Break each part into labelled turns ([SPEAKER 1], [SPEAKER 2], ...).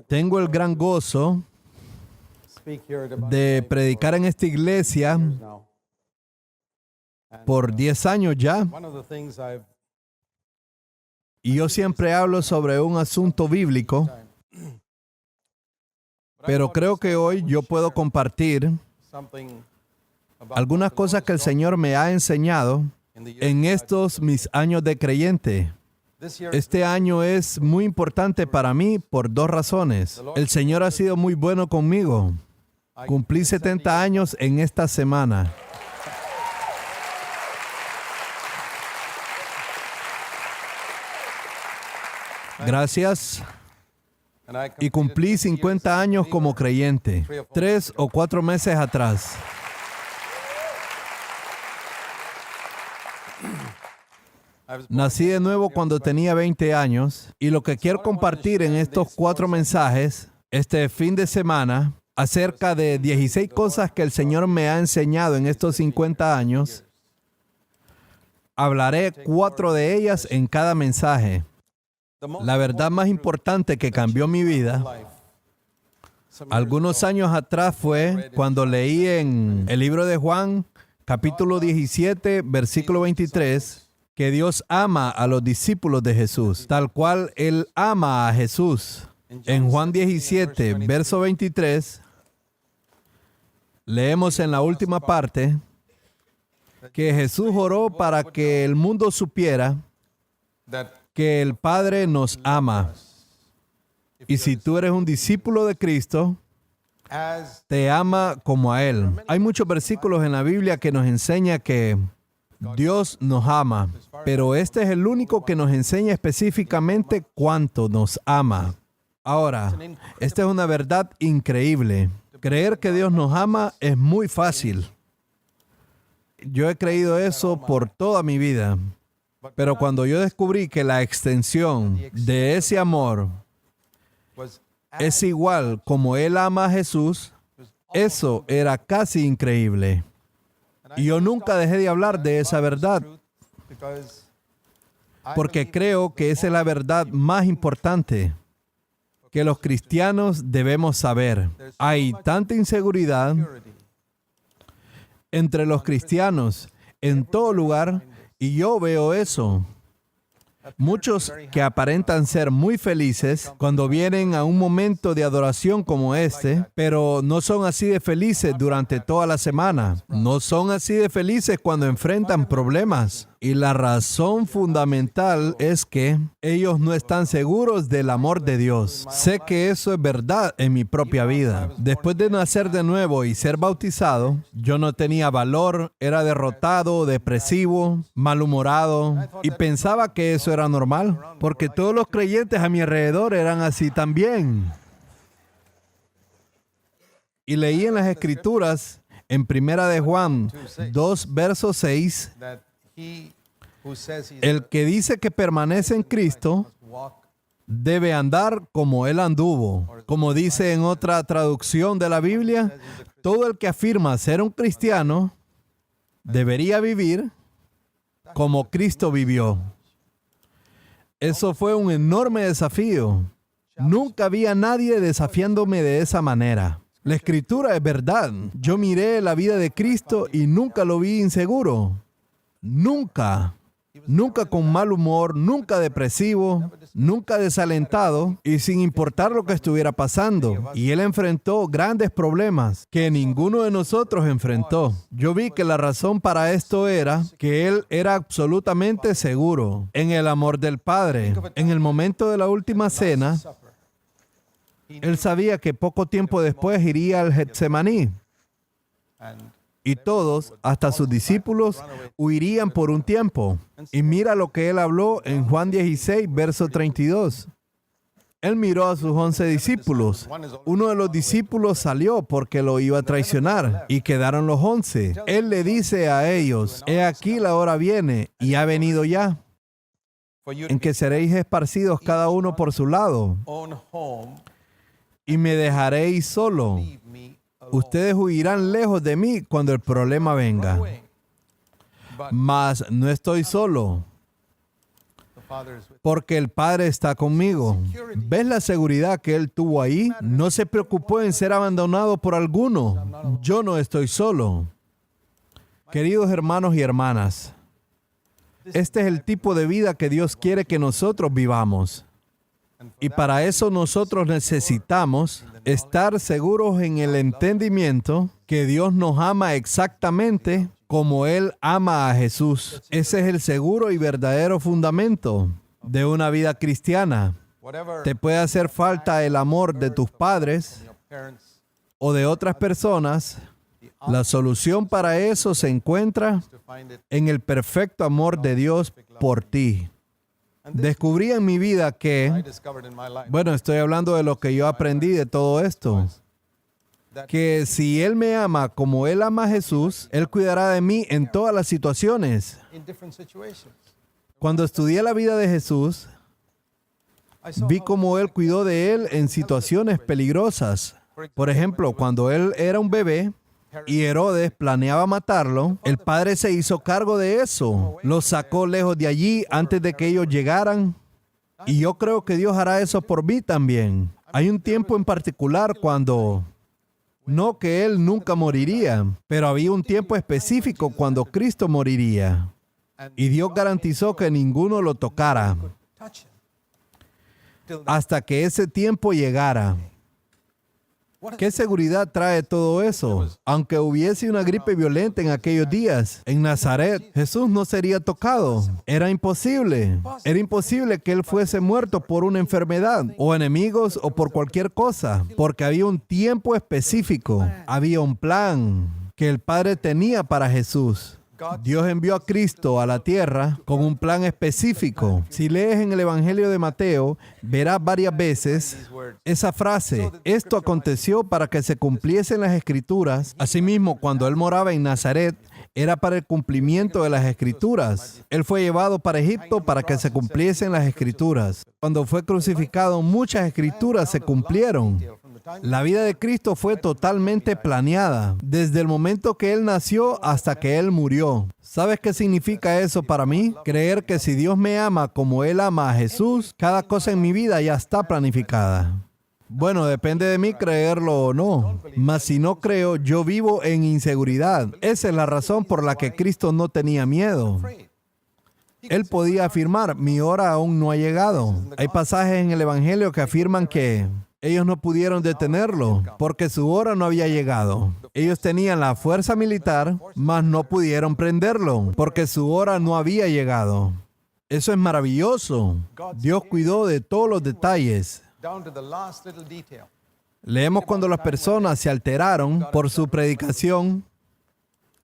[SPEAKER 1] Tengo el gran gozo de predicar en esta iglesia por 10 años ya. Y yo siempre hablo sobre un asunto bíblico, pero creo que hoy yo puedo compartir algunas cosas que el Señor me ha enseñado en estos mis años de creyente. Este año es muy importante para mí por 2 razones. El Señor ha sido muy bueno conmigo. Cumplí 70 años en esta semana. Gracias. Y cumplí 50 años como creyente, 3 o 4 meses atrás. Nací de nuevo cuando tenía 20 años y lo que quiero compartir en estos 4 mensajes este fin de semana acerca de 16 cosas que el Señor me ha enseñado en estos 50 años. Hablaré 4 de ellas en cada mensaje. La verdad más importante que cambió mi vida algunos años atrás fue cuando leí en el libro de Juan, capítulo 17, versículo 23, que Dios ama a los discípulos de Jesús, tal cual Él ama a Jesús. En Juan 17, verso 23, leemos en la última parte que Jesús oró para que el mundo supiera que el Padre nos ama. Y si tú eres un discípulo de Cristo, te ama como a Él. Hay muchos versículos en la Biblia que nos enseña que Dios nos ama, pero este es el único que nos enseña específicamente cuánto nos ama. Ahora, esta es una verdad increíble. Creer que Dios nos ama es muy fácil. Yo he creído eso por toda mi vida. Pero cuando yo descubrí que la extensión de ese amor es igual como Él ama a Jesús, eso era casi increíble. Y yo nunca dejé de hablar de esa verdad, porque creo que esa es la verdad más importante que los cristianos debemos saber. Hay tanta inseguridad entre los cristianos en todo lugar, y yo veo eso. Muchos que aparentan ser muy felices cuando vienen a un momento de adoración como este, pero no son así de felices durante toda la semana. No son así de felices cuando enfrentan problemas. Y la razón fundamental es que ellos no están seguros del amor de Dios. Sé que eso es verdad en mi propia vida. Después de nacer de nuevo y ser bautizado, yo no tenía valor, era derrotado, depresivo, malhumorado y pensaba que eso era normal, porque todos los creyentes a mi alrededor eran así también. Y leí en las Escrituras, en Primera de Juan 2, verso 6, el que dice que permanece en Cristo debe andar como Él anduvo. Como dice en otra traducción de la Biblia, todo el que afirma ser un cristiano debería vivir como Cristo vivió. Eso fue un enorme desafío. Nunca había nadie desafiándome de esa manera. La Escritura es verdad. Yo miré la vida de Cristo y nunca lo vi inseguro. Nunca. Nunca con mal humor, nunca depresivo, nunca desalentado y sin importar lo que estuviera pasando. Y Él enfrentó grandes problemas que ninguno de nosotros enfrentó. Yo vi que la razón para esto era que Él era absolutamente seguro en el amor del Padre. En el momento de la última cena, Él sabía que poco tiempo después iría al Getsemaní. Y todos, hasta sus discípulos, huirían por un tiempo. Y mira lo que Él habló en Juan 16, verso 32. Él miró a sus 11 discípulos. Uno de los discípulos salió porque lo iba a traicionar y quedaron los 11. Él le dice a ellos, he aquí la hora viene y ha venido ya, en que seréis esparcidos cada uno por su lado y me dejaréis solo. Ustedes huirán lejos de mí cuando el problema venga. Mas no estoy solo. porque el Padre está conmigo. ¿Ves la seguridad que Él tuvo ahí? No se preocupó en ser abandonado por alguno. Yo no estoy solo. Queridos hermanos y hermanas, este es el tipo de vida que Dios quiere que nosotros vivamos. Y para eso nosotros necesitamos estar seguros en el entendimiento que Dios nos ama exactamente como Él ama a Jesús. Ese es el seguro y verdadero fundamento de una vida cristiana. Te puede hacer falta el amor de tus padres o de otras personas. La solución para eso se encuentra en el perfecto amor de Dios por ti. Descubrí en mi vida que, estoy hablando de lo que yo aprendí de todo esto, que si Él me ama como Él ama a Jesús, Él cuidará de mí en todas las situaciones. Cuando estudié la vida de Jesús, vi cómo Él cuidó de Él en situaciones peligrosas. Por ejemplo, cuando Él era un bebé y Herodes planeaba matarlo, el Padre se hizo cargo de eso. Lo sacó lejos de allí antes de que ellos llegaran. Y yo creo que Dios hará eso por mí también. Hay un tiempo en particular cuando, no que Él nunca moriría, pero había un tiempo específico cuando Cristo moriría. Y Dios garantizó que ninguno lo tocara hasta que ese tiempo llegara. ¿Qué seguridad trae todo eso? Aunque hubiese una gripe violenta en aquellos días, en Nazaret, Jesús no sería tocado. Era imposible. Era imposible que Él fuese muerto por una enfermedad, o enemigos, o por cualquier cosa, porque había un tiempo específico. Había un plan que el Padre tenía para Jesús. Dios envió a Cristo a la tierra con un plan específico. Si lees en el Evangelio de Mateo, verás varias veces esa frase: esto aconteció para que se cumpliesen las Escrituras. Asimismo, cuando Él moraba en Nazaret, era para el cumplimiento de las Escrituras. Él fue llevado para Egipto para que se cumpliesen las Escrituras. Cuando fue crucificado, muchas Escrituras se cumplieron. La vida de Cristo fue totalmente planeada, desde el momento que Él nació hasta que Él murió. ¿Sabes qué significa eso para mí? Creer que si Dios me ama como Él ama a Jesús, cada cosa en mi vida ya está planificada. Bueno, depende de mí creerlo o no. Mas si no creo, yo vivo en inseguridad. Esa es la razón por la que Cristo no tenía miedo. Él podía afirmar: mi hora aún no ha llegado. Hay pasajes en el Evangelio que afirman que ellos no pudieron detenerlo porque su hora no había llegado. Ellos tenían la fuerza militar, mas no pudieron prenderlo porque su hora no había llegado. Eso es maravilloso. Dios cuidó de todos los detalles. Leemos cuando las personas se alteraron por su predicación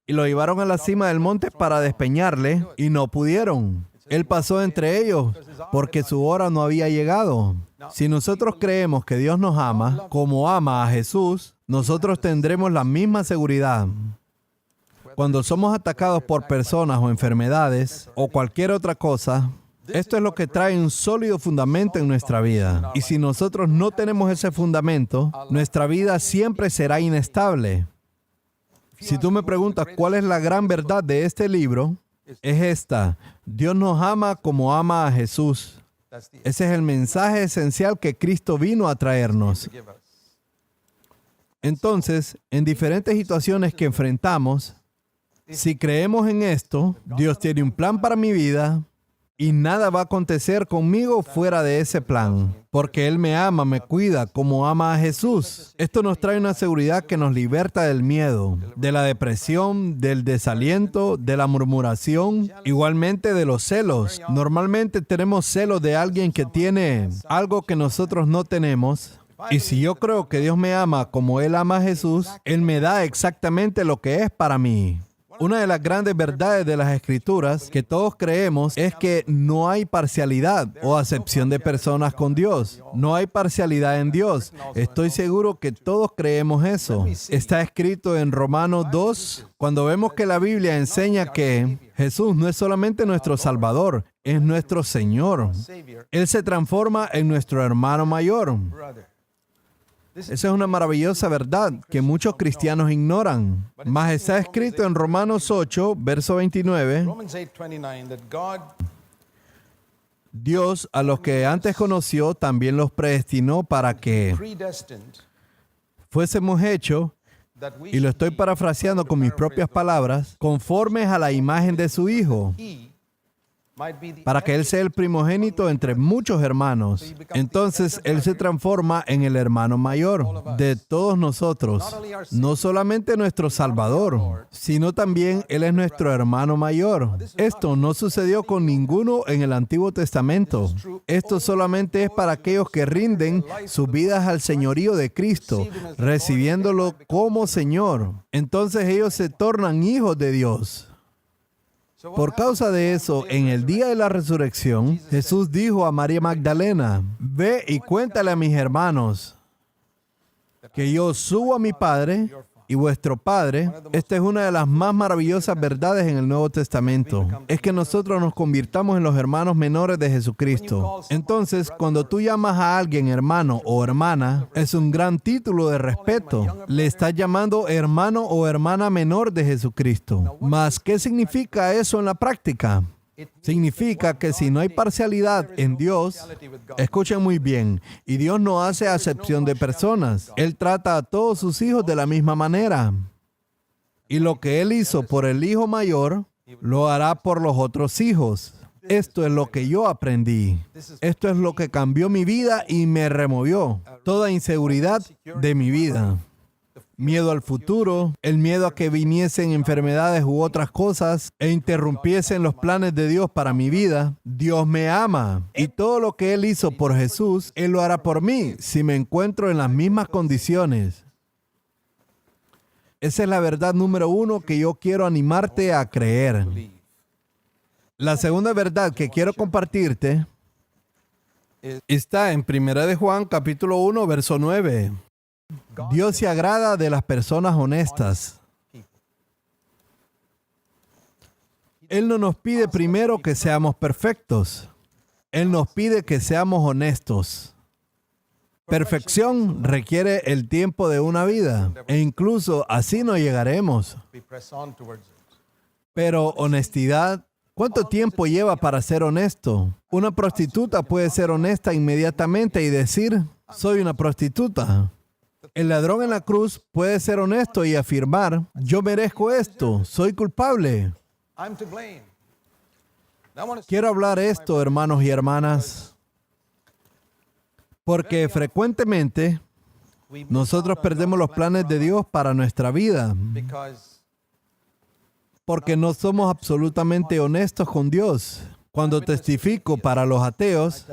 [SPEAKER 1] y lo llevaron a la cima del monte para despeñarle y no pudieron. Él pasó entre ellos porque su hora no había llegado. Si nosotros creemos que Dios nos ama como ama a Jesús, nosotros tendremos la misma seguridad. Cuando somos atacados por personas o enfermedades o cualquier otra cosa, esto es lo que trae un sólido fundamento en nuestra vida. Y si nosotros no tenemos ese fundamento, nuestra vida siempre será inestable. Si tú me preguntas cuál es la gran verdad de este libro, es esta: Dios nos ama como ama a Jesús. Ese es el mensaje esencial que Cristo vino a traernos. Entonces, en diferentes situaciones que enfrentamos, si creemos en esto, Dios tiene un plan para mi vida y nada va a acontecer conmigo fuera de ese plan, porque Él me ama, me cuida como ama a Jesús. Esto nos trae una seguridad que nos liberta del miedo, de la depresión, del desaliento, de la murmuración, igualmente de los celos. Normalmente tenemos celos de alguien que tiene algo que nosotros no tenemos. Y si yo creo que Dios me ama como Él ama a Jesús, Él me da exactamente lo que es para mí. Una de las grandes verdades de las Escrituras que todos creemos es que no hay parcialidad o acepción de personas con Dios. No hay parcialidad en Dios. Estoy seguro que todos creemos eso. Está escrito en Romanos 2, cuando vemos que la Biblia enseña que Jesús no es solamente nuestro Salvador, es nuestro Señor. Él se transforma en nuestro hermano mayor. Esa es una maravillosa verdad que muchos cristianos ignoran. Mas está escrito en Romanos 8, verso 29, Dios, a los que antes conoció, también los predestinó para que fuésemos hechos, y lo estoy parafraseando con mis propias palabras, conformes a la imagen de su Hijo, para que Él sea el primogénito entre muchos hermanos. Entonces, Él se transforma en el hermano mayor de todos nosotros. No solamente nuestro Salvador, sino también Él es nuestro hermano mayor. Esto no sucedió con ninguno en el Antiguo Testamento. Esto solamente es para aquellos que rinden sus vidas al señorío de Cristo, recibiéndolo como Señor. Entonces ellos se tornan hijos de Dios. Por causa de eso, en el día de la resurrección, Jesús dijo a María Magdalena, ve y cuéntale a mis hermanos que yo subo a mi Padre y vuestro Padre. Esta es una de las más maravillosas verdades en el Nuevo Testamento. Es que nosotros nos convirtamos en los hermanos menores de Jesucristo. Entonces, cuando tú llamas a alguien hermano o hermana, es un gran título de respeto. Le estás llamando hermano o hermana menor de Jesucristo. Mas, ¿qué significa eso en la práctica? Significa que si no hay parcialidad en Dios, escuchen muy bien, y Dios no hace acepción de personas. Él trata a todos sus hijos de la misma manera. Y lo que Él hizo por el hijo mayor, lo hará por los otros hijos. Esto es lo que yo aprendí. Esto es lo que cambió mi vida y me removió toda inseguridad de mi vida. Miedo al futuro, el miedo a que viniesen enfermedades u otras cosas e interrumpiesen los planes de Dios para mi vida. Dios me ama y todo lo que Él hizo por Jesús, Él lo hará por mí si me encuentro en las mismas condiciones. Esa es la verdad número 1 que yo quiero animarte a creer. La segunda verdad que quiero compartirte está en 1 de Juan, capítulo 1, verso 9. Dios se agrada de las personas honestas. Él no nos pide primero que seamos perfectos. Él nos pide que seamos honestos. Perfección requiere el tiempo de una vida, e incluso así no llegaremos. Pero honestidad, ¿cuánto tiempo lleva para ser honesto? Una prostituta puede ser honesta inmediatamente y decir, soy una prostituta. El ladrón en la cruz puede ser honesto y afirmar, yo merezco esto, soy culpable. Quiero hablar esto, hermanos y hermanas, porque frecuentemente nosotros perdemos los planes de Dios para nuestra vida, porque no somos absolutamente honestos con Dios. Cuando testifico para los ateos,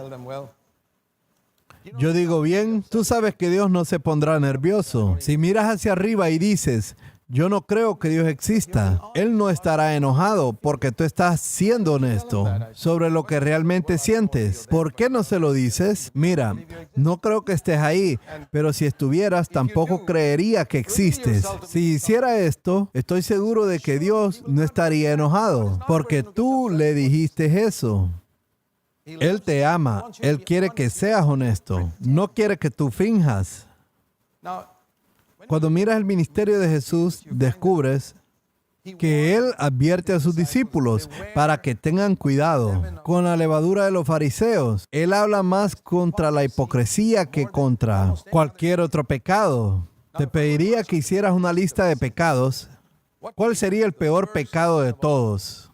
[SPEAKER 1] yo digo, bien, tú sabes que Dios no se pondrá nervioso. Si miras hacia arriba y dices, yo no creo que Dios exista, Él no estará enojado porque tú estás siendo honesto sobre lo que realmente sientes. ¿Por qué no se lo dices? Mira, no creo que estés ahí, pero si estuvieras, tampoco creería que existes. Si hiciera esto, estoy seguro de que Dios no estaría enojado porque tú le dijiste eso. Él te ama. Él quiere que seas honesto. No quiere que tú finjas. Cuando miras el ministerio de Jesús, descubres que Él advierte a sus discípulos para que tengan cuidado con la levadura de los fariseos. Él habla más contra la hipocresía que contra cualquier otro pecado. Te pediría que hicieras una lista de pecados. ¿Cuál sería el peor pecado de todos?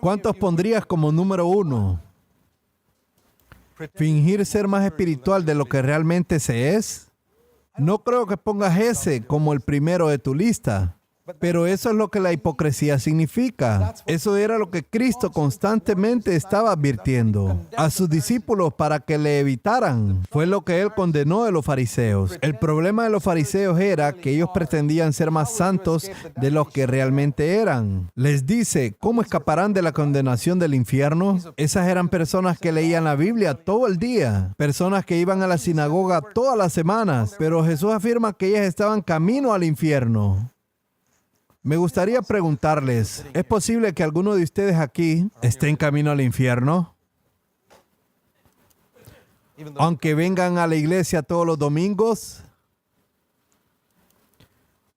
[SPEAKER 1] ¿Cuántos pondrías como número 1? ¿Fingir ser más espiritual de lo que realmente se es? No creo que pongas ese como el primero de tu lista. Pero eso es lo que la hipocresía significa. Eso era lo que Cristo constantemente estaba advirtiendo a sus discípulos para que le evitaran. Fue lo que Él condenó de los fariseos. El problema de los fariseos era que ellos pretendían ser más santos de los que realmente eran. Les dice, ¿cómo escaparán de la condenación del infierno? Esas eran personas que leían la Biblia todo el día. Personas que iban a la sinagoga todas las semanas. Pero Jesús afirma que ellas estaban camino al infierno. Me gustaría preguntarles, ¿es posible que alguno de ustedes aquí esté en camino al infierno? Aunque vengan a la iglesia todos los domingos.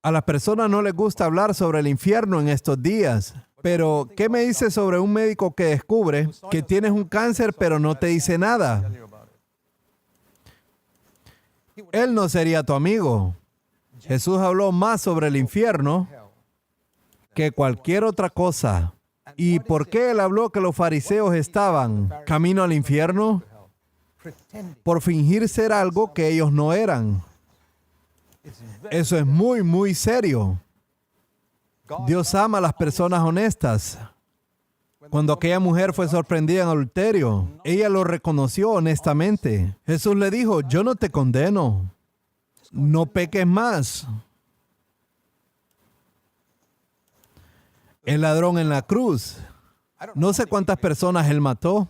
[SPEAKER 1] A las personas no les gusta hablar sobre el infierno en estos días. Pero, ¿qué me dices sobre un médico que descubre que tienes un cáncer pero no te dice nada? Él no sería tu amigo. Jesús habló más sobre el infierno que cualquier otra cosa. ¿Y por qué él habló que los fariseos estaban camino al infierno? Por fingir ser algo que ellos no eran. Eso es muy, muy serio. Dios ama a las personas honestas. Cuando aquella mujer fue sorprendida en adulterio, ella lo reconoció honestamente. Jesús le dijo, yo no te condeno. No peques más. El ladrón en la cruz. No sé cuántas personas él mató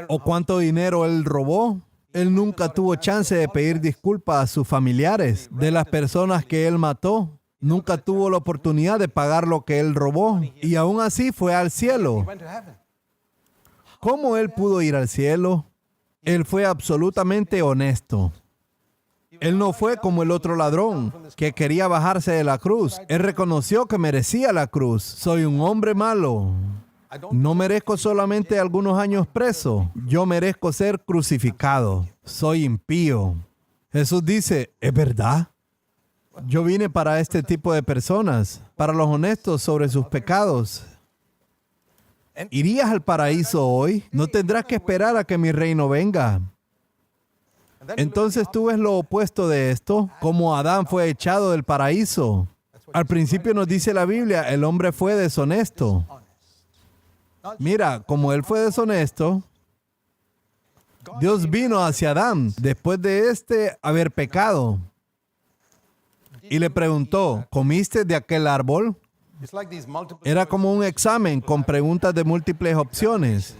[SPEAKER 1] o cuánto dinero él robó. Él nunca tuvo chance de pedir disculpas a sus familiares de las personas que él mató. Nunca tuvo la oportunidad de pagar lo que él robó. Y aún así fue al cielo. ¿Cómo él pudo ir al cielo? Él fue absolutamente honesto. Él no fue como el otro ladrón que quería bajarse de la cruz. Él reconoció que merecía la cruz. Soy un hombre malo. No merezco solamente algunos años preso. Yo merezco ser crucificado. Soy impío. Jesús dice, ¿es verdad? Yo vine para este tipo de personas, para los honestos sobre sus pecados. ¿Irías al paraíso hoy? No tendrás que esperar a que mi reino venga. Entonces tú ves lo opuesto de esto, como Adán fue echado del paraíso. Al principio nos dice la Biblia, el hombre fue deshonesto. Mira, como él fue deshonesto, Dios vino hacia Adán después de haber pecado. Y le preguntó, ¿comiste de aquel árbol? Era como un examen con preguntas de múltiples opciones.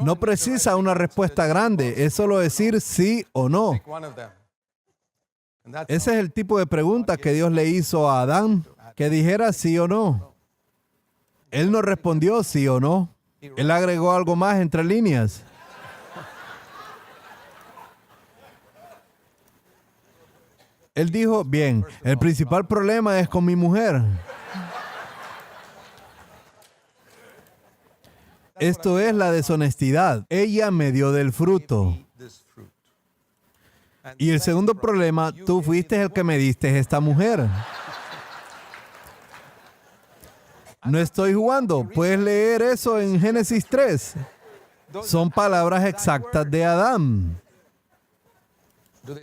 [SPEAKER 1] No precisa una respuesta grande, es solo decir sí o no. Ese es el tipo de pregunta que Dios le hizo a Adán, que dijera sí o no. Él no respondió sí o no. Él agregó algo más entre líneas. Él dijo, bien, el principal problema es con mi mujer. Esto es la deshonestidad. Ella me dio del fruto. Y el segundo problema, tú fuiste el que me diste esta mujer. No estoy jugando. Puedes leer eso en Génesis 3. Son palabras exactas de Adán.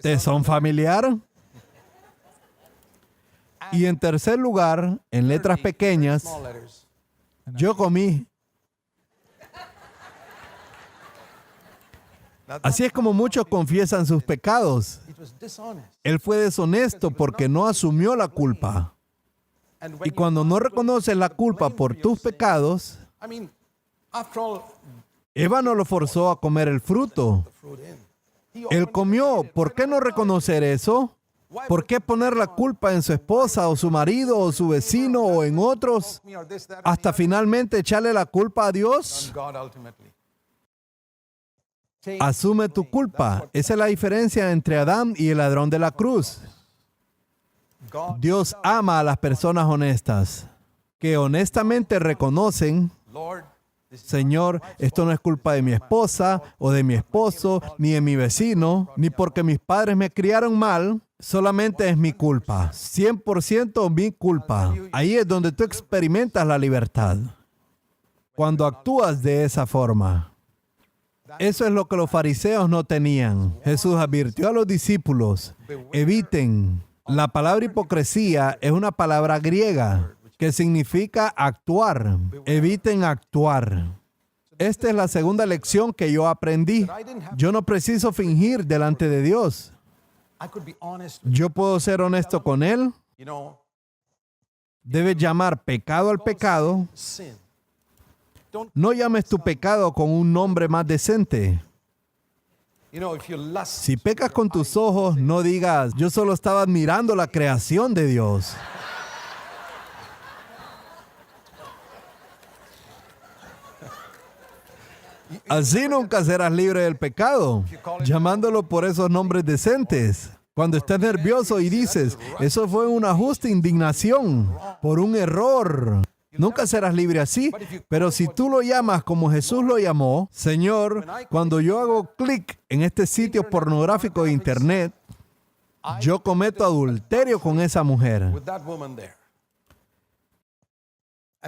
[SPEAKER 1] ¿Te son familiar? Y en tercer lugar, en letras pequeñas, yo comí. Así es como muchos confiesan sus pecados. Él fue deshonesto porque no asumió la culpa. Y cuando no reconoces la culpa por tus pecados, Eva no lo forzó a comer el fruto. Él comió. ¿Por qué no reconocer eso? ¿Por qué poner la culpa en su esposa o su marido o su vecino o en otros hasta finalmente echarle la culpa a Dios? Asume tu culpa. Esa es la diferencia entre Adán y el ladrón de la cruz. Dios ama a las personas honestas, que honestamente reconocen, Señor, esto no es culpa de mi esposa o de mi esposo, ni de mi vecino, ni porque mis padres me criaron mal, solamente es mi culpa, 100% mi culpa. Ahí es donde tú experimentas la libertad, cuando actúas de esa forma. Eso es lo que los fariseos no tenían. Jesús advirtió a los discípulos, eviten. La palabra hipocresía es una palabra griega que significa actuar. Eviten actuar. Esta es la segunda lección que yo aprendí. Yo no preciso fingir delante de Dios. Yo puedo ser honesto con Él. Debes llamar pecado al pecado. No llames tu pecado con un nombre más decente. Si pecas con tus ojos, no digas, yo solo estaba admirando la creación de Dios. Así nunca serás libre del pecado, llamándolo por esos nombres decentes. Cuando estés nervioso y dices, eso fue una justa indignación por un error. Nunca serás libre así, pero si tú lo llamas como Jesús lo llamó, Señor, cuando yo hago clic en este sitio pornográfico de internet, yo cometo adulterio con esa mujer.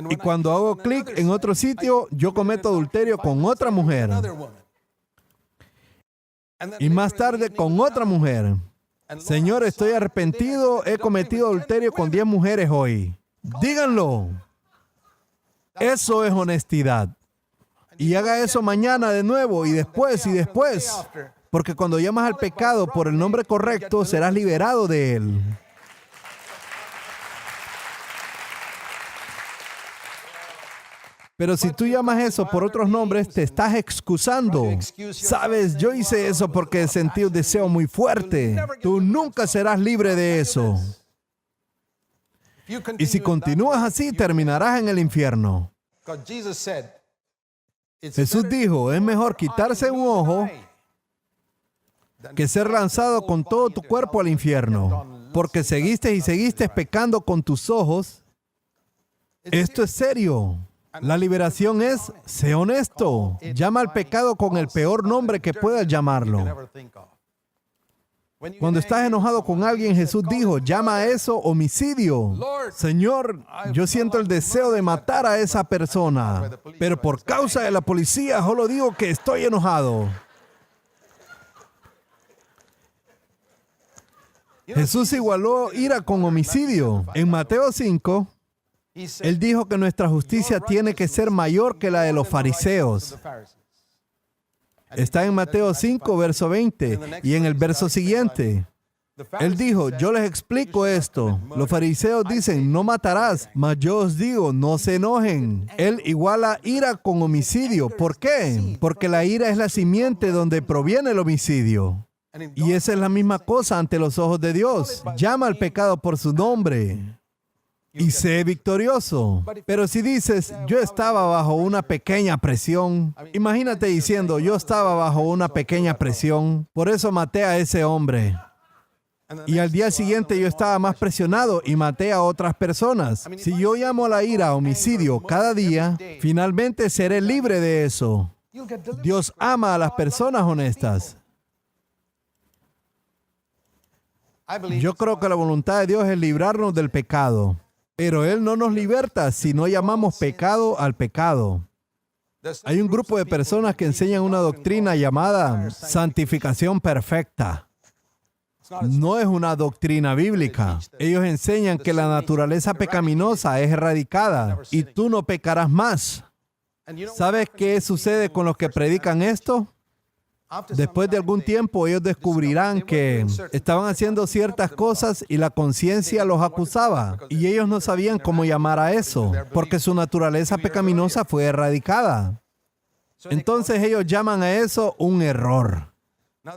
[SPEAKER 1] Y cuando hago clic en otro sitio, yo cometo adulterio con otra mujer. Y más tarde con otra mujer. Señor, estoy arrepentido, he cometido adulterio con 10 mujeres hoy. Díganlo. Eso es honestidad. Y haga eso mañana de nuevo y después y después. Porque cuando llamas al pecado por el nombre correcto, serás liberado de él. Pero si tú llamas eso por otros nombres, te estás excusando. Sabes, yo hice eso porque sentí un deseo muy fuerte. Tú nunca serás libre de eso. Y si continúas así, terminarás en el infierno. Jesús dijo, es mejor quitarse un ojo que ser lanzado con todo tu cuerpo al infierno. Porque seguiste y seguiste pecando con tus ojos. Esto es serio. La liberación es, sé honesto. Llama al pecado con el peor nombre que puedas llamarlo. Cuando estás enojado con alguien, Jesús dijo, llama a eso homicidio. Señor, yo siento el deseo de matar a esa persona, pero por causa de la policía solo digo que estoy enojado. Jesús igualó ira con homicidio. En Mateo 5, Él dijo que nuestra justicia tiene que ser mayor que la de los fariseos. Está en Mateo 5, verso 20, y en el verso siguiente. Él dijo, yo les explico esto. Los fariseos dicen, no matarás, mas yo os digo, no se enojen. Él iguala ira con homicidio. ¿Por qué? Porque la ira es la simiente donde proviene el homicidio. Y esa es la misma cosa ante los ojos de Dios. Llama al pecado por su nombre y sé victorioso. Pero si dices, yo estaba bajo una pequeña presión, imagínate diciendo, yo estaba bajo una pequeña presión, por eso maté a ese hombre. Y al día siguiente yo estaba más presionado y maté a otras personas. Si yo llamo a la ira homicidio cada día, finalmente seré libre de eso. Dios ama a las personas honestas. Yo creo que la voluntad de Dios es librarnos del pecado. Pero Él no nos liberta si no llamamos pecado al pecado. Hay un grupo de personas que enseñan una doctrina llamada santificación perfecta. No es una doctrina bíblica. Ellos enseñan que la naturaleza pecaminosa es erradicada y tú no pecarás más. ¿Sabes qué sucede con los que predican esto? Después de algún tiempo ellos descubrirán que estaban haciendo ciertas cosas y la conciencia los acusaba. Y ellos no sabían cómo llamar a eso, porque su naturaleza pecaminosa fue erradicada. Entonces ellos llaman a eso un error.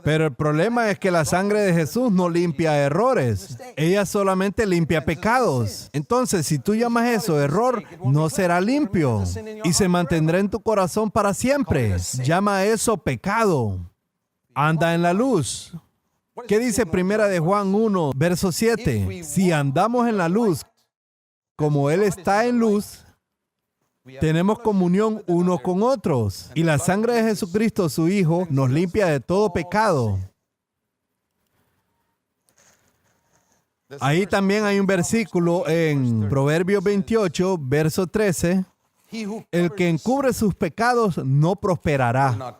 [SPEAKER 1] Pero el problema es que la sangre de Jesús no limpia errores. Ella solamente limpia pecados. Entonces, si tú llamas eso error, no será limpio y se mantendrá en tu corazón para siempre. Llama a eso pecado. Anda en la luz. ¿Qué dice Primera de Juan 1, verso 7? Si andamos en la luz, como Él está en luz, tenemos comunión unos con otros. Y la sangre de Jesucristo, su Hijo, nos limpia de todo pecado. Ahí también hay un versículo en Proverbios 28, verso 13. El que encubre sus pecados no prosperará,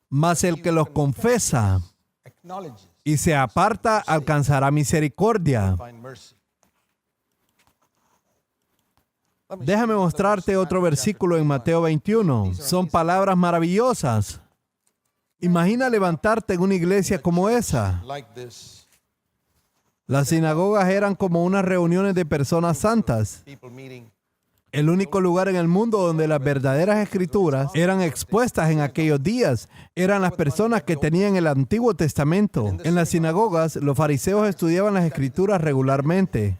[SPEAKER 1] mas el que los confesa y se aparta alcanzará misericordia. Déjame mostrarte otro versículo en Mateo 21. Son palabras maravillosas. Imagina levantarte en una iglesia como esa. Las sinagogas eran como unas reuniones de personas santas. El único lugar en el mundo donde las verdaderas escrituras eran expuestas en aquellos días eran las personas que tenían el Antiguo Testamento. En las sinagogas, los fariseos estudiaban las escrituras regularmente.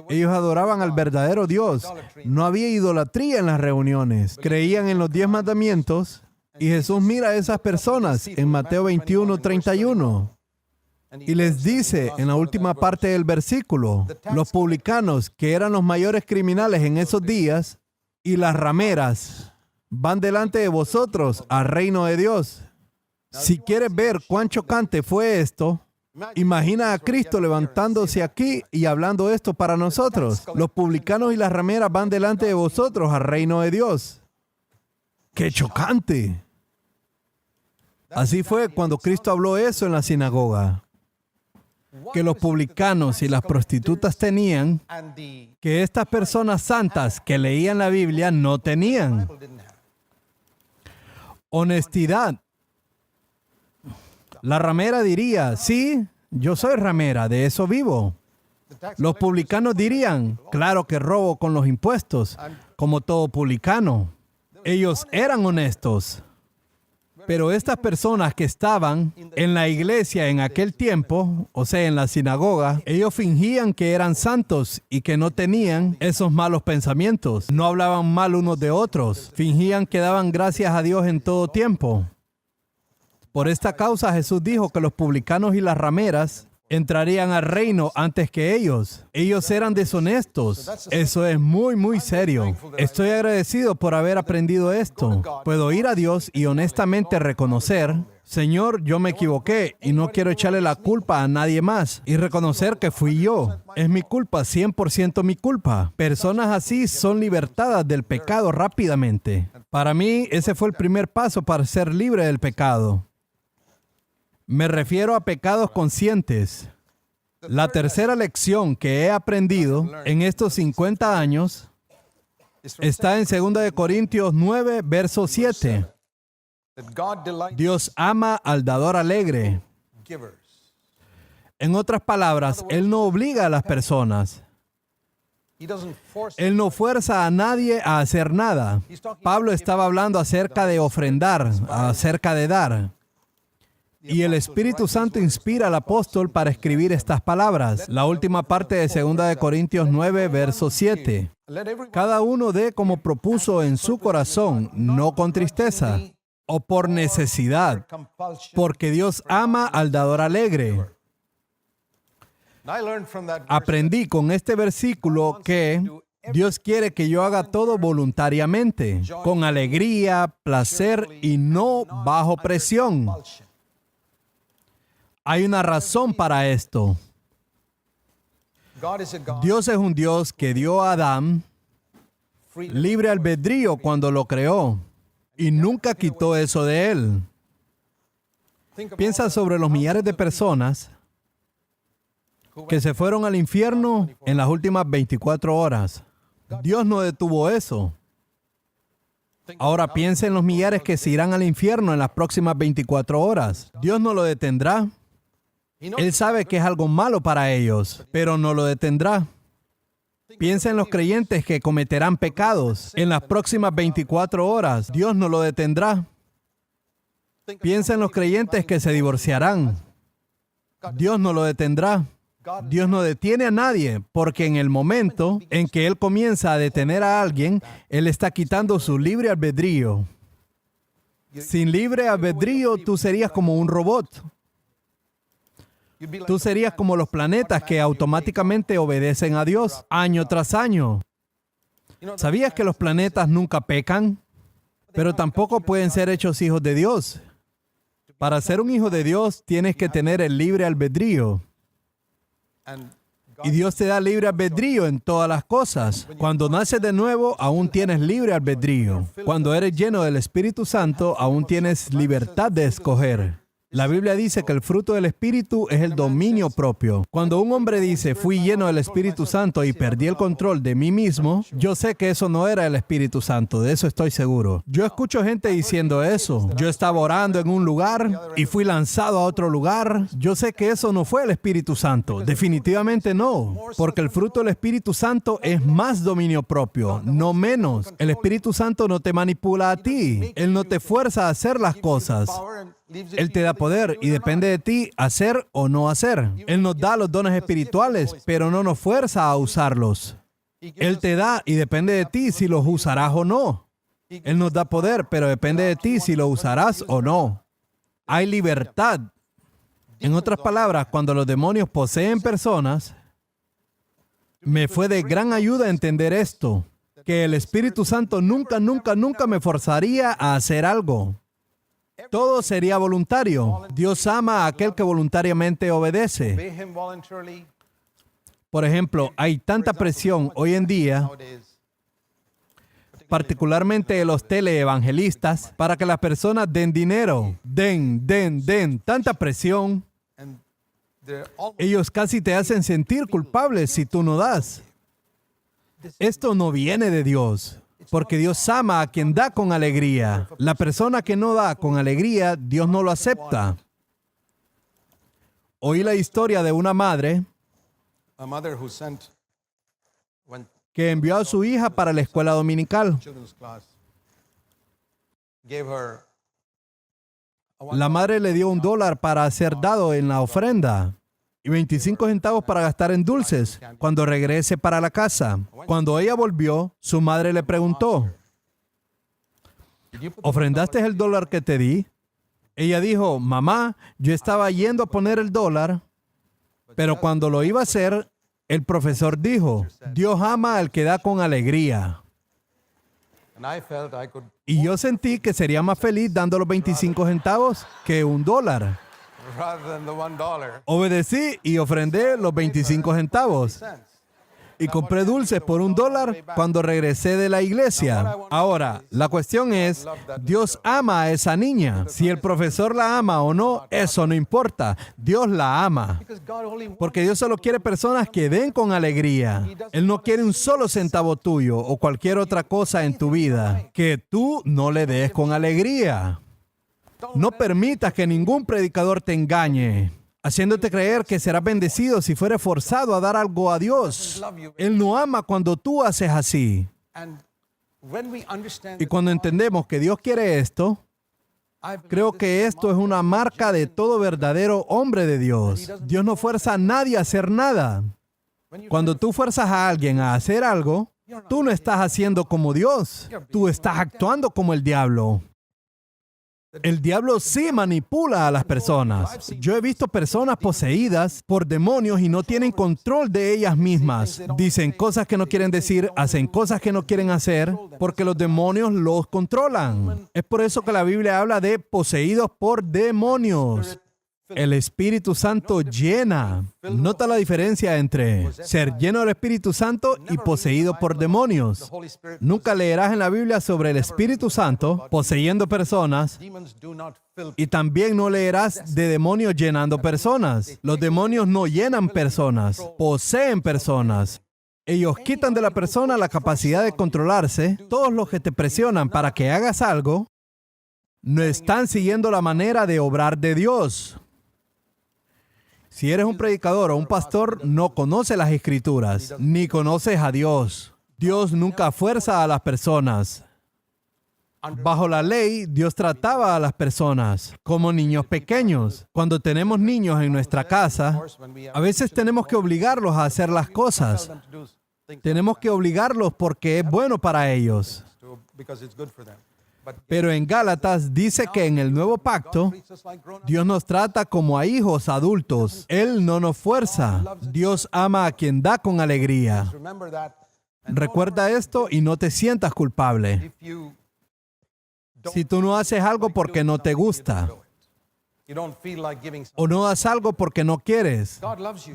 [SPEAKER 1] Ellos adoraban al verdadero Dios. No había idolatría en las reuniones. Creían en los 10 mandamientos. Y Jesús mira a esas personas en Mateo 21, 31. Y les dice en la última parte del versículo, los publicanos, que eran los mayores criminales en esos días, y las rameras, van delante de vosotros al reino de Dios. Si quieres ver cuán chocante fue esto, imagina a Cristo levantándose aquí y hablando esto para nosotros. Los publicanos y las rameras van delante de vosotros al reino de Dios. ¡Qué chocante! Así fue cuando Cristo habló eso en la sinagoga, que los publicanos y las prostitutas tenían, que estas personas santas que leían la Biblia no tenían. Honestidad. La ramera diría, sí, yo soy ramera, de eso vivo. Los publicanos dirían, claro que robo con los impuestos, como todo publicano. Ellos eran honestos. Pero estas personas que estaban en la iglesia en aquel tiempo, o sea, en la sinagoga, ellos fingían que eran santos y que no tenían esos malos pensamientos. No hablaban mal unos de otros. Fingían que daban gracias a Dios en todo tiempo. Por esta causa Jesús dijo que los publicanos y las rameras entrarían al reino antes que ellos. Ellos eran deshonestos. Eso es muy, muy serio. Estoy agradecido por haber aprendido esto. Puedo ir a Dios y honestamente reconocer, Señor, yo me equivoqué y no quiero echarle la culpa a nadie más. Y reconocer que fui yo. Es mi culpa, 100% mi culpa. Personas así son libertadas del pecado rápidamente. Para mí, ese fue el primer paso para ser libre del pecado. Me refiero a pecados conscientes. La tercera lección que he aprendido en estos 50 años está en 2 Corintios 9, verso 7. Dios ama al dador alegre. En otras palabras, Él no obliga a las personas. Él no fuerza a nadie a hacer nada. Pablo estaba hablando acerca de ofrendar, acerca de dar. Y el Espíritu Santo inspira al apóstol para escribir estas palabras. La última parte de 2 Corintios 9, verso 7. Cada uno dé como propuso en su corazón, no con tristeza o por necesidad, porque Dios ama al dador alegre. Aprendí con este versículo que Dios quiere que yo haga todo voluntariamente, con alegría, placer y no bajo presión. Hay una razón para esto. Dios es un Dios que dio a Adán libre albedrío cuando lo creó y nunca quitó eso de él. Piensa sobre los millares de personas que se fueron al infierno en las últimas 24 horas. Dios no detuvo eso. Ahora piensa en los millares que se irán al infierno en las próximas 24 horas. Dios no lo detendrá. Él sabe que es algo malo para ellos, pero no lo detendrá. Piensa en los creyentes que cometerán pecados en las próximas 24 horas. Dios no lo detendrá. Piensa en los creyentes que se divorciarán. Dios no lo detendrá. Dios no detiene a nadie, porque en el momento en que Él comienza a detener a alguien, Él está quitando su libre albedrío. Sin libre albedrío, tú serías como un robot. Tú serías como los planetas que automáticamente obedecen a Dios año tras año. ¿Sabías que los planetas nunca pecan? Pero tampoco pueden ser hechos hijos de Dios. Para ser un hijo de Dios, tienes que tener el libre albedrío. Y Dios te da libre albedrío en todas las cosas. Cuando naces de nuevo, aún tienes libre albedrío. Cuando eres lleno del Espíritu Santo, aún tienes libertad de escoger. La Biblia dice que el fruto del Espíritu es el dominio propio. Cuando un hombre dice, fui lleno del Espíritu Santo y perdí el control de mí mismo, yo sé que eso no era el Espíritu Santo, de eso estoy seguro. Yo escucho gente diciendo eso. Yo estaba orando en un lugar y fui lanzado a otro lugar. Yo sé que eso no fue el Espíritu Santo. Definitivamente no. Porque el fruto del Espíritu Santo es más dominio propio, no menos. El Espíritu Santo no te manipula a ti. Él no te fuerza a hacer las cosas. Él te da poder y depende de ti hacer o no hacer. Él nos da los dones espirituales, pero no nos fuerza a usarlos. Él te da y depende de ti si los usarás o no. Él nos da poder, pero depende de ti si lo usarás o no. Hay libertad En otras palabras, cuando los demonios poseen personas, me fue de gran ayuda entender esto, que el Espíritu Santo nunca me forzaría a hacer algo. Todo sería voluntario. Dios ama a aquel que voluntariamente obedece. Por ejemplo, hay tanta presión hoy en día, particularmente de los teleevangelistas, para que las personas den dinero. Den. Tanta presión. Ellos casi te hacen sentir culpable si tú no das. Esto no viene de Dios, porque Dios ama a quien da con alegría. La persona que no da con alegría, Dios no lo acepta. Oí la historia de una madre que envió a su hija para la escuela dominical. La madre le dio $1 para ser dado en la ofrenda y 25 centavos para gastar en dulces cuando regrese para la casa. Cuando ella volvió, su madre le preguntó, ¿ofrendaste el $1 que te di? Ella dijo, mamá, yo estaba yendo a poner el $1, pero cuando lo iba a hacer, el profesor dijo, Dios ama al que da con alegría. Y yo sentí que sería más feliz dando los 25 centavos que $1. Obedecí y ofrendé los 25 centavos. Y compré dulces por $1 cuando regresé de la iglesia. Ahora, la cuestión es, Dios ama a esa niña. Si el profesor la ama o no, eso no importa. Dios la ama. Porque Dios solo quiere personas que den con alegría. Él no quiere un solo centavo tuyo o cualquier otra cosa en tu vida que tú no le des con alegría. No permitas que ningún predicador te engañe, haciéndote creer que serás bendecido si fueres forzado a dar algo a Dios. Él no ama cuando tú haces así. Y cuando entendemos que Dios quiere esto, creo que esto es una marca de todo verdadero hombre de Dios. Dios no fuerza a nadie a hacer nada. Cuando tú fuerzas a alguien a hacer algo, tú no estás haciendo como Dios. Tú estás actuando como el diablo. El diablo sí manipula a las personas. Yo he visto personas poseídas por demonios y no tienen control de ellas mismas. Dicen cosas que no quieren decir, hacen cosas que no quieren hacer, porque los demonios los controlan. Es por eso que la Biblia habla de poseídos por demonios. El Espíritu Santo llena. Nota la diferencia entre ser lleno del Espíritu Santo y poseído por demonios. Nunca leerás en la Biblia sobre el Espíritu Santo poseyendo personas y también no leerás de demonios llenando personas. Los demonios no llenan personas, poseen personas. Ellos quitan de la persona la capacidad de controlarse. Todos los que te presionan para que hagas algo no están siguiendo la manera de obrar de Dios. Si eres un predicador o un pastor, no conoces las Escrituras, ni conoces a Dios. Dios nunca fuerza a las personas. Bajo la ley, Dios trataba a las personas como niños pequeños. Cuando tenemos niños en nuestra casa, a veces tenemos que obligarlos a hacer las cosas. Tenemos que obligarlos porque es bueno para ellos. Pero en Gálatas dice que en el nuevo pacto, Dios nos trata como a hijos adultos. Él no nos fuerza. Dios ama a quien da con alegría. Recuerda esto y no te sientas culpable. Si tú no haces algo porque no te gusta, o no das algo porque no quieres,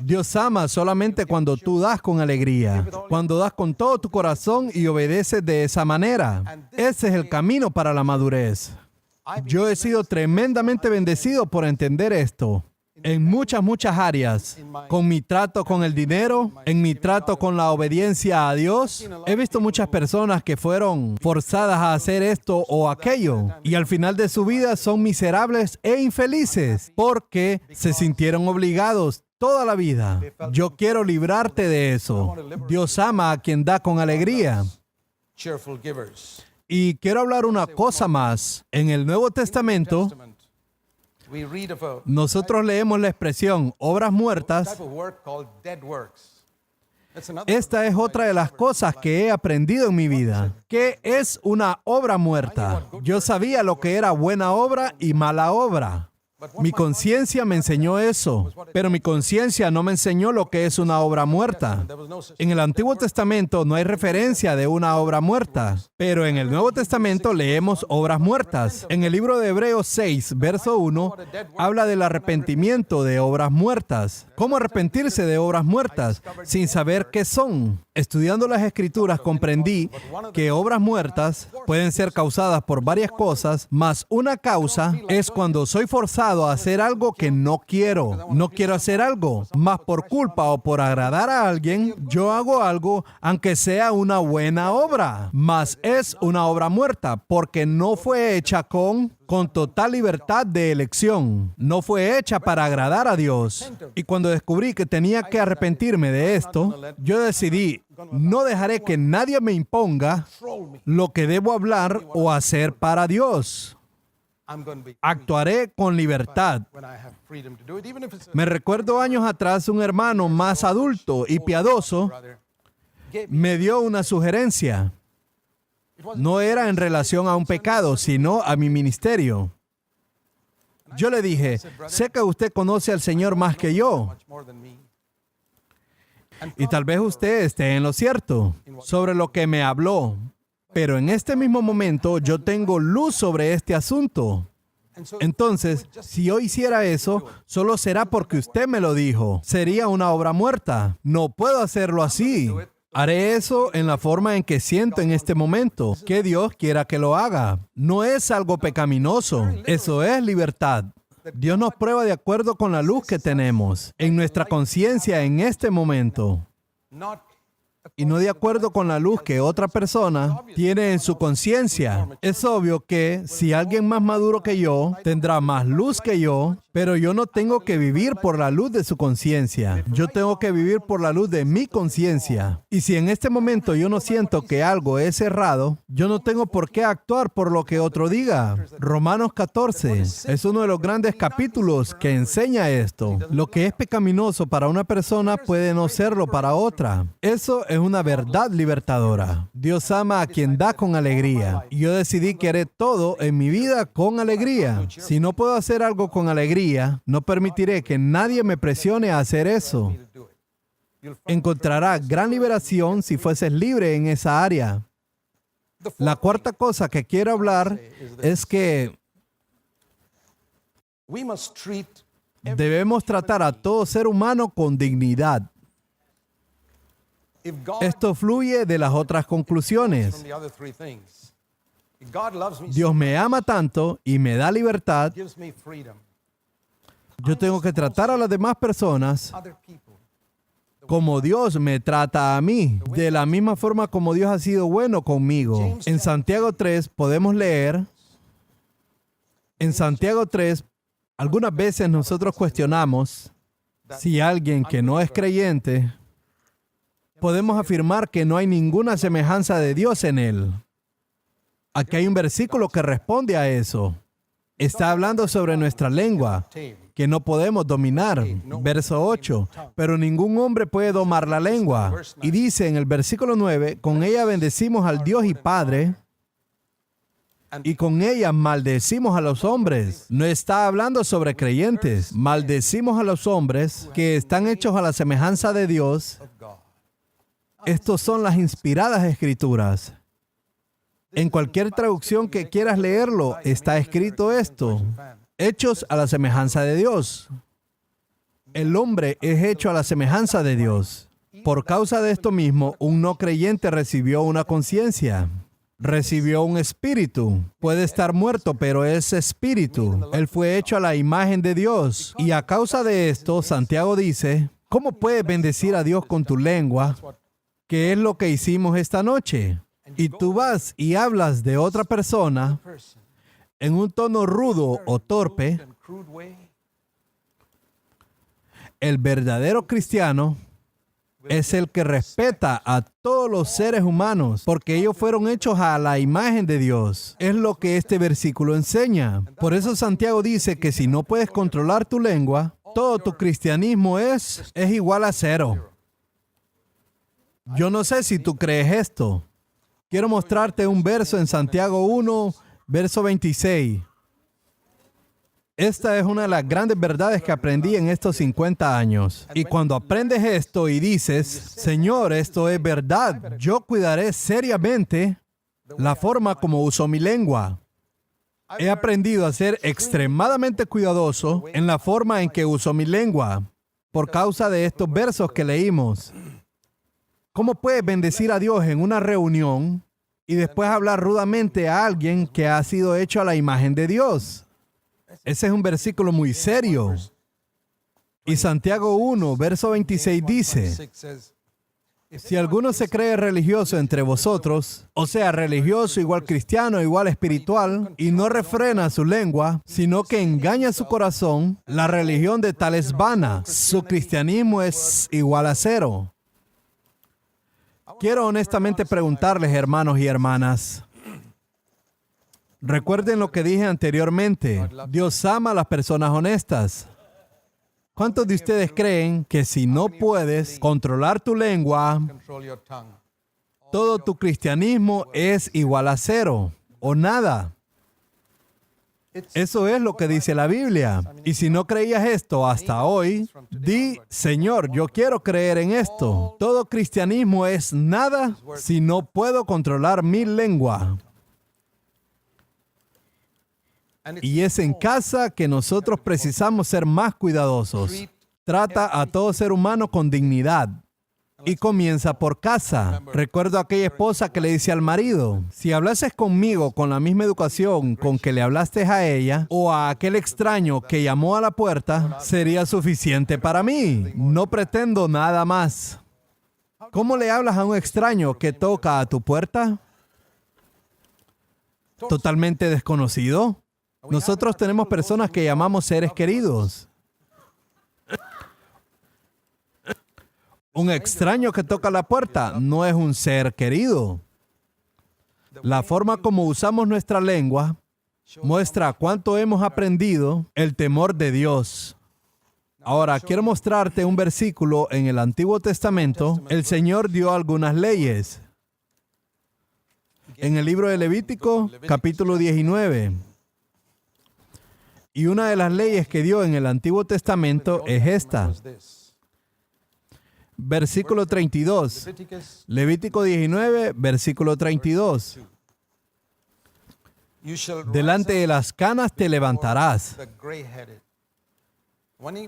[SPEAKER 1] Dios ama solamente cuando tú das con alegría, cuando das con todo tu corazón y obedeces de esa manera. Ese es el camino para la madurez. Yo he sido tremendamente bendecido por entender esto. En muchas áreas, con mi trato con el dinero, en mi trato con la obediencia a Dios. He visto muchas personas que fueron forzadas a hacer esto o aquello y al final de su vida son miserables e infelices porque se sintieron obligados toda la vida. Yo quiero librarte de eso. Dios ama a quien da con alegría. Y quiero hablar una cosa más. En el Nuevo Testamento, nosotros leemos la expresión obras muertas. Esta es otra de las cosas que he aprendido en mi vida. ¿Qué es una obra muerta? Yo sabía lo que era buena obra y mala obra. Mi conciencia me enseñó eso, pero mi conciencia no me enseñó lo que es una obra muerta. En el Antiguo Testamento no hay referencia de una obra muerta, pero en el Nuevo Testamento leemos obras muertas. En el libro de Hebreos 6, verso 1, habla del arrepentimiento de obras muertas. ¿Cómo arrepentirse de obras muertas sin saber qué son? Estudiando las Escrituras comprendí que obras muertas pueden ser causadas por varias cosas, mas una causa es cuando soy forzado a hacer algo que no quiero. No quiero hacer algo, mas por culpa o por agradar a alguien, yo hago algo aunque sea una buena obra. Mas es una obra muerta porque no fue hecha con total libertad de elección. No fue hecha para agradar a Dios. Y cuando descubrí que tenía que arrepentirme de esto, yo decidí, no dejaré que nadie me imponga lo que debo hablar o hacer para Dios. Actuaré con libertad. Me recuerdo años atrás un hermano más adulto y piadoso me dio una sugerencia. No era en relación a un pecado, sino a mi ministerio. Yo le dije, sé que usted conoce al Señor más que yo. Y tal vez usted esté en lo cierto sobre lo que me habló. Pero en este mismo momento yo tengo luz sobre este asunto. Entonces, si yo hiciera eso, solo será porque usted me lo dijo. Sería una obra muerta. No puedo hacerlo así. Haré eso en la forma en que siento en este momento, que Dios quiera que lo haga. No es algo pecaminoso. Eso es libertad. Dios nos prueba de acuerdo con la luz que tenemos en nuestra conciencia en este momento. Y no de acuerdo con la luz que otra persona tiene en su conciencia. Es obvio que si alguien más maduro que yo tendrá más luz que yo, pero yo no tengo que vivir por la luz de su conciencia. Yo tengo que vivir por la luz de mi conciencia. Y si en este momento yo no siento que algo es errado, yo no tengo por qué actuar por lo que otro diga. Romanos 14 es uno de los grandes capítulos que enseña esto. Lo que es pecaminoso para una persona puede no serlo para otra. Eso es una verdad libertadora. Dios ama a quien da con alegría. Y yo decidí que haré todo en mi vida con alegría. Si no puedo hacer algo con alegría, no permitiré que nadie me presione a hacer eso. Encontrarás gran liberación si fueses libre en esa área. La cuarta cosa que quiero hablar es que debemos tratar a todo ser humano con dignidad. Esto fluye de las otras conclusiones. Dios me ama tanto y me da libertad. Yo tengo que tratar a las demás personas como Dios me trata a mí, de la misma forma como Dios ha sido bueno conmigo. En Santiago 3 podemos leer, en Santiago 3, algunas veces nosotros cuestionamos si alguien que no es creyente, podemos afirmar que no hay ninguna semejanza de Dios en él. Aquí hay un versículo que responde a eso. Está hablando sobre nuestra lengua, que no podemos dominar. Verso 8. Pero ningún hombre puede domar la lengua. Y dice en el versículo 9, con ella bendecimos al Dios y Padre, y con ella maldecimos a los hombres. No está hablando sobre creyentes. Maldecimos a los hombres que están hechos a la semejanza de Dios. Estos son las inspiradas escrituras. En cualquier traducción que quieras leerlo, está escrito esto. Hechos a la semejanza de Dios. El hombre es hecho a la semejanza de Dios. Por causa de esto mismo, un no creyente recibió una conciencia. Recibió un espíritu. Puede estar muerto, pero es espíritu. Él fue hecho a la imagen de Dios. Y a causa de esto, Santiago dice, ¿cómo puedes bendecir a Dios con tu lengua? ¿Qué es lo que hicimos esta noche? Y tú vas y hablas de otra persona en un tono rudo o torpe. El verdadero cristiano es el que respeta a todos los seres humanos, porque ellos fueron hechos a la imagen de Dios. Es lo que este versículo enseña. Por eso Santiago dice que si no puedes controlar tu lengua, todo tu cristianismo es igual a cero. Yo no sé si tú crees esto. Quiero mostrarte un verso en Santiago 1, verso 26. Esta es una de las grandes verdades que aprendí en estos 50 años. Y cuando aprendes esto y dices, Señor, esto es verdad, yo cuidaré seriamente la forma como uso mi lengua. He aprendido a ser extremadamente cuidadoso en la forma en que uso mi lengua por causa de estos versos que leímos. ¿Cómo puedes bendecir a Dios en una reunión y después hablar rudamente a alguien que ha sido hecho a la imagen de Dios? Ese es un versículo muy serio. Y Santiago 1, verso 26 dice, si alguno se cree religioso entre vosotros, o sea, religioso igual cristiano, igual espiritual, y no refrena su lengua, sino que engaña su corazón, la religión de tal es vana. Su cristianismo es igual a cero. Quiero honestamente preguntarles, hermanos y hermanas, recuerden lo que dije anteriormente. Dios ama a las personas honestas. ¿Cuántos de ustedes creen que si no puedes controlar tu lengua, todo tu cristianismo es igual a cero o nada? Eso es lo que dice la Biblia. Y si no creías esto hasta hoy, di, Señor, yo quiero creer en esto. Todo cristianismo es nada si no puedo controlar mi lengua. Y es en casa que nosotros precisamos ser más cuidadosos. Trata a todo ser humano con dignidad. Y comienza por casa. Recuerdo a aquella esposa que le dice al marido, si hablases conmigo con la misma educación con que le hablaste a ella, o a aquel extraño que llamó a la puerta, sería suficiente para mí. No pretendo nada más. ¿Cómo le hablas a un extraño que toca a tu puerta? ¿Totalmente desconocido? Nosotros tenemos personas que llamamos seres queridos. Un extraño que toca la puerta no es un ser querido. La forma como usamos nuestra lengua muestra cuánto hemos aprendido el temor de Dios. Ahora, quiero mostrarte un versículo en el Antiguo Testamento. El Señor dio algunas leyes. En el libro de Levítico, capítulo 19. Y una de las leyes que dio en el Antiguo Testamento es esta. Versículo 32. Levítico 19, versículo 32. Delante de las canas te levantarás.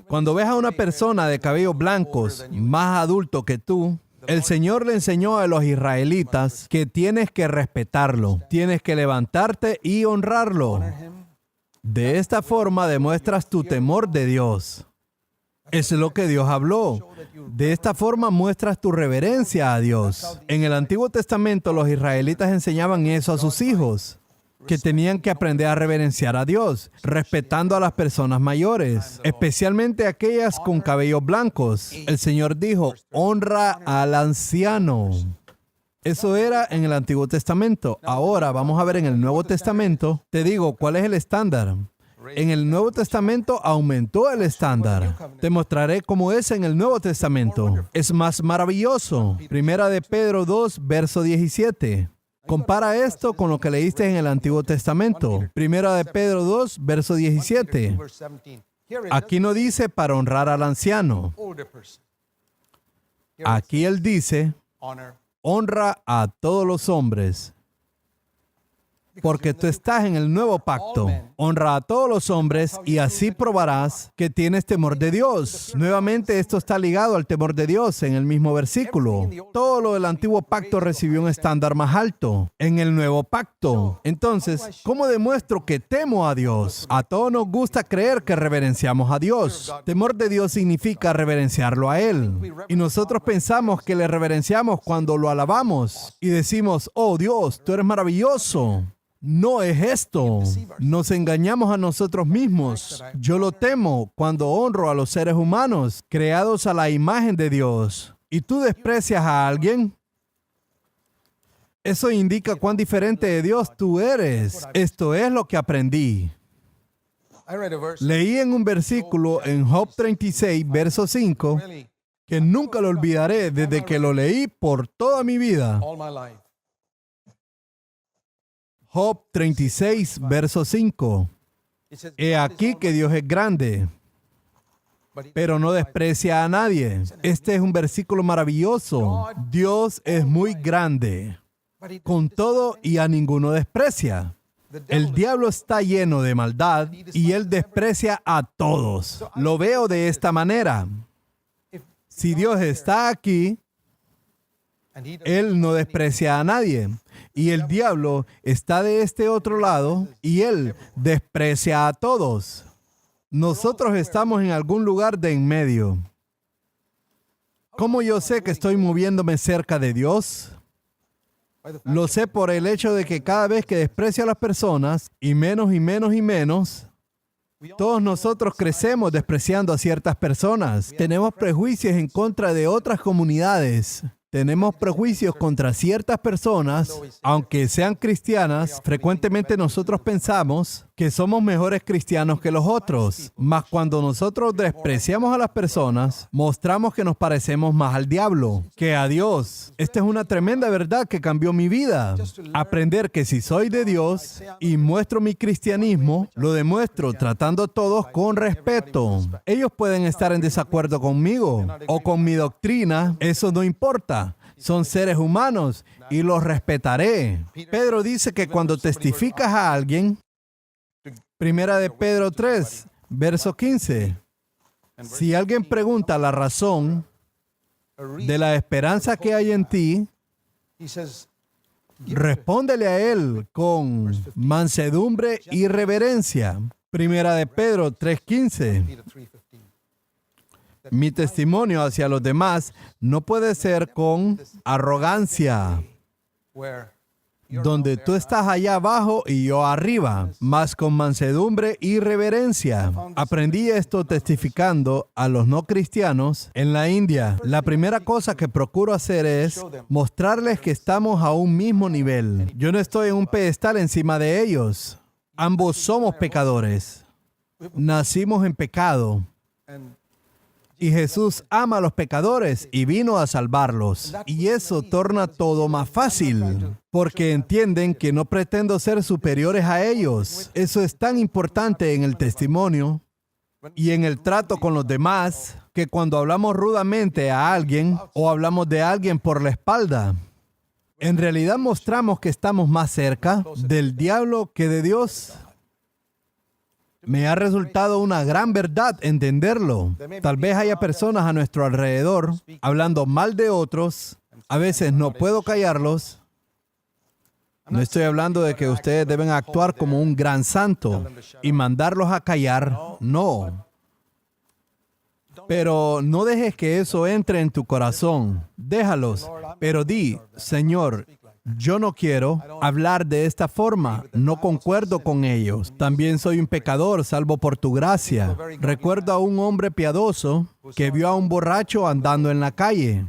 [SPEAKER 1] Cuando ves a una persona de cabellos blancos, más adulto que tú, el Señor le enseñó a los israelitas que tienes que respetarlo, tienes que levantarte y honrarlo. De esta forma demuestras tu temor de Dios. Eso es lo que Dios habló. De esta forma muestras tu reverencia a Dios. En el Antiguo Testamento los israelitas enseñaban eso a sus hijos, que tenían que aprender a reverenciar a Dios, respetando a las personas mayores, especialmente aquellas con cabellos blancos. El Señor dijo, honra al anciano. Eso era en el Antiguo Testamento. Ahora vamos a ver en el Nuevo Testamento. Te digo, ¿cuál es el estándar? En el Nuevo Testamento aumentó el estándar. Te mostraré cómo es en el Nuevo Testamento. Es más maravilloso. Primera de Pedro 2, verso 17. Compara esto con lo que leíste en el Antiguo Testamento. Primera de Pedro 2, verso 17. Aquí no dice para honrar al anciano. Aquí él dice, honra a todos los hombres, porque tú estás en el nuevo pacto. Honra a todos los hombres y así probarás que tienes temor de Dios. Nuevamente esto está ligado al temor de Dios en el mismo versículo. Todo lo del antiguo pacto recibió un estándar más alto en el nuevo pacto. Entonces, ¿cómo demuestro que temo a Dios? A todos nos gusta creer que reverenciamos a Dios. Temor de Dios significa reverenciarlo a Él. Y nosotros pensamos que le reverenciamos cuando lo alabamos y decimos, oh Dios, tú eres maravilloso. No es esto. Nos engañamos a nosotros mismos. Yo lo temo cuando honro a los seres humanos creados a la imagen de Dios. ¿Y tú desprecias a alguien? Eso indica cuán diferente de Dios tú eres. Esto es lo que aprendí. Leí en un versículo en Job 36, verso 5, que nunca lo olvidaré desde que lo leí por toda mi vida. Job 36, verso 5. He aquí que Dios es grande, pero no desprecia a nadie. Este es un versículo maravilloso. Dios es muy grande, con todo y a ninguno desprecia. El diablo está lleno de maldad y él desprecia a todos. Lo veo de esta manera. Si Dios está aquí, él no desprecia a nadie. Y el diablo está de este otro lado y él desprecia a todos. Nosotros estamos en algún lugar de en medio. ¿Cómo yo sé que estoy moviéndome cerca de Dios? Lo sé por el hecho de que cada vez que desprecio a las personas, y menos y menos y menos, todos nosotros crecemos despreciando a ciertas personas. Tenemos prejuicios en contra de otras comunidades. Tenemos prejuicios contra ciertas personas, aunque sean cristianas. Frecuentemente nosotros pensamos que somos mejores cristianos que los otros. Mas cuando nosotros despreciamos a las personas, mostramos que nos parecemos más al diablo que a Dios. Esta es una tremenda verdad que cambió mi vida. Aprender que si soy de Dios y muestro mi cristianismo, lo demuestro tratando a todos con respeto. Ellos pueden estar en desacuerdo conmigo o con mi doctrina. Eso no importa. Son seres humanos y los respetaré. Pedro dice que cuando testificas a alguien, Primera de Pedro 3, verso 15, si alguien pregunta la razón de la esperanza que hay en ti, respóndele a él con mansedumbre y reverencia. Primera de Pedro 3:15. Mi testimonio hacia los demás no puede ser con arrogancia, donde tú estás allá abajo y yo arriba, mas con mansedumbre y reverencia. Aprendí esto testificando a los no cristianos en la India. La primera cosa que procuro hacer es mostrarles que estamos a un mismo nivel. Yo no estoy en un pedestal encima de ellos. Ambos somos pecadores. Nacimos en pecado. Y Jesús ama a los pecadores y vino a salvarlos. Y eso torna todo más fácil, porque entienden que no pretendo ser superiores a ellos. Eso es tan importante en el testimonio y en el trato con los demás, que cuando hablamos rudamente a alguien o hablamos de alguien por la espalda, en realidad mostramos que estamos más cerca del diablo que de Dios. Me ha resultado una gran verdad entenderlo. Tal vez haya personas a nuestro alrededor hablando mal de otros. A veces no puedo callarlos. No estoy hablando de que ustedes deben actuar como un gran santo y mandarlos a callar. No. Pero no dejes que eso entre en tu corazón. Déjalos. Pero di, Señor, yo no quiero hablar de esta forma. No concuerdo con ellos. También soy un pecador, salvo por tu gracia. Recuerdo a un hombre piadoso que vio a un borracho andando en la calle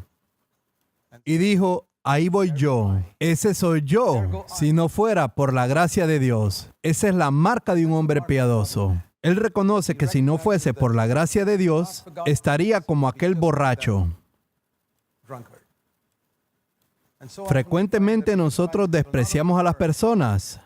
[SPEAKER 1] y dijo, ahí voy yo. Ese soy yo, si no fuera por la gracia de Dios. Esa es la marca de un hombre piadoso. Él reconoce que si no fuese por la gracia de Dios, estaría como aquel borracho. Frecuentemente nosotros despreciamos a las personas,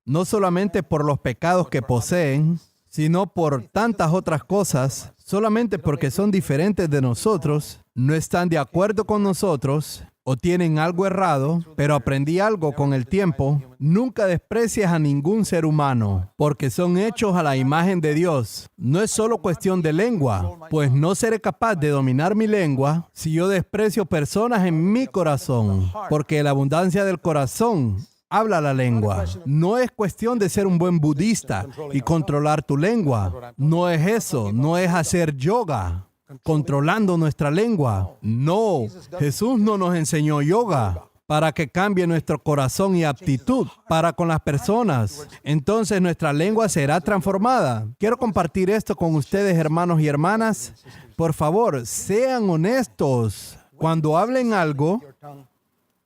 [SPEAKER 1] no solamente por los pecados que poseen, sino por tantas otras cosas, solamente porque son diferentes de nosotros, no están de acuerdo con nosotros o tienen algo errado, pero aprendí algo con el tiempo. Nunca desprecies a ningún ser humano, porque son hechos a la imagen de Dios. No es solo cuestión de lengua, pues no seré capaz de dominar mi lengua si yo desprecio personas en mi corazón, porque la abundancia del corazón habla la lengua. No es cuestión de ser un buen budista y controlar tu lengua. No es eso, no es hacer yoga controlando nuestra lengua. No, Jesús no nos enseñó yoga para que cambie nuestro corazón y aptitud para con las personas. Entonces nuestra lengua será transformada. Quiero compartir esto con ustedes, hermanos y hermanas. Por favor, sean honestos. Cuando hablen algo,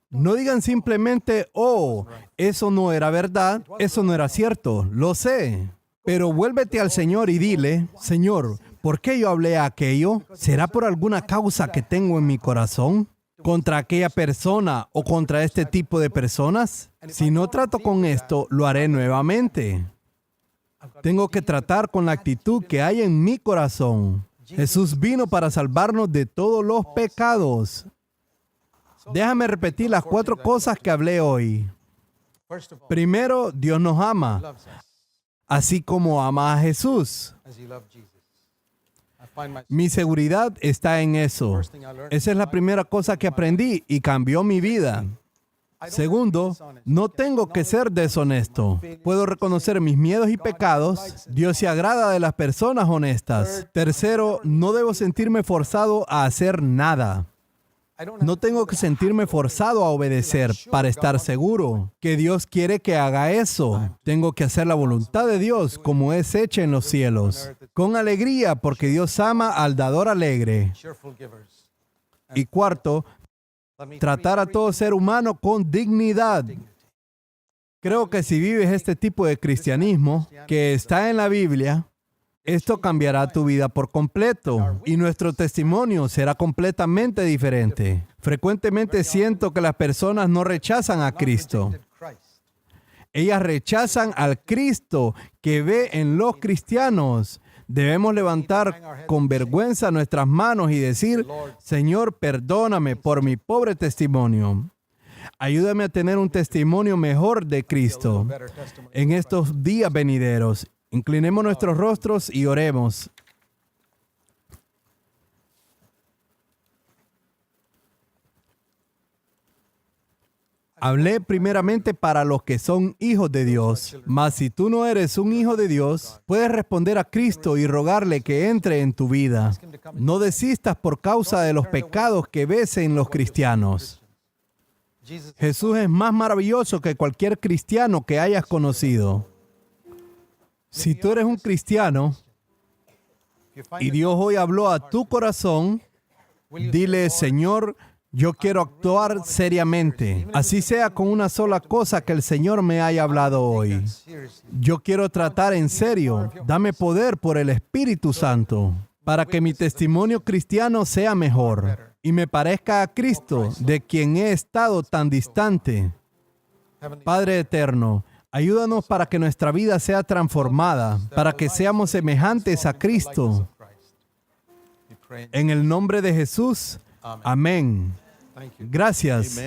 [SPEAKER 1] no digan simplemente, oh, eso no era verdad, eso no era cierto, lo sé. Pero vuélvete al Señor y dile, Señor, ¿por qué yo hablé aquello? ¿Será por alguna causa que tengo en mi corazón contra aquella persona o contra este tipo de personas? Si no trato con esto, lo haré nuevamente. Tengo que tratar con la actitud que hay en mi corazón. Jesús vino para salvarnos de todos los pecados. Déjame repetir las 4 cosas que hablé hoy. Primero, Dios nos ama, así como ama a Jesús. Mi seguridad está en eso. Esa es la primera cosa que aprendí y cambió mi vida. Segundo, no tengo que ser deshonesto. Puedo reconocer mis miedos y pecados. Dios se agrada de las personas honestas. Tercero, no debo sentirme forzado a hacer nada. No tengo que sentirme forzado a obedecer para estar seguro que Dios quiere que haga eso. Tengo que hacer la voluntad de Dios como es hecha en los cielos, con alegría porque Dios ama al dador alegre. Y cuarto, tratar a todo ser humano con dignidad. Creo que si vives este tipo de cristianismo que está en la Biblia, esto cambiará tu vida por completo y nuestro testimonio será completamente diferente. Frecuentemente siento que las personas no rechazan a Cristo. Ellas rechazan al Cristo que ve en los cristianos. Debemos levantar con vergüenza nuestras manos y decir, Señor, perdóname por mi pobre testimonio. Ayúdame a tener un testimonio mejor de Cristo en estos días venideros. Inclinemos nuestros rostros y oremos. Hablé primeramente para los que son hijos de Dios, mas si tú no eres un hijo de Dios, puedes responder a Cristo y rogarle que entre en tu vida. No desistas por causa de los pecados que ves en los cristianos. Jesús es más maravilloso que cualquier cristiano que hayas conocido. Si tú eres un cristiano y Dios hoy habló a tu corazón, dile, Señor, yo quiero actuar seriamente, así sea con una sola cosa que el Señor me haya hablado hoy. Yo quiero tratar en serio. Dame poder por el Espíritu Santo para que mi testimonio cristiano sea mejor y me parezca a Cristo, de quien he estado tan distante. Padre eterno, ayúdanos para que nuestra vida sea transformada, para que seamos semejantes a Cristo. En el nombre de Jesús. Amén. Gracias.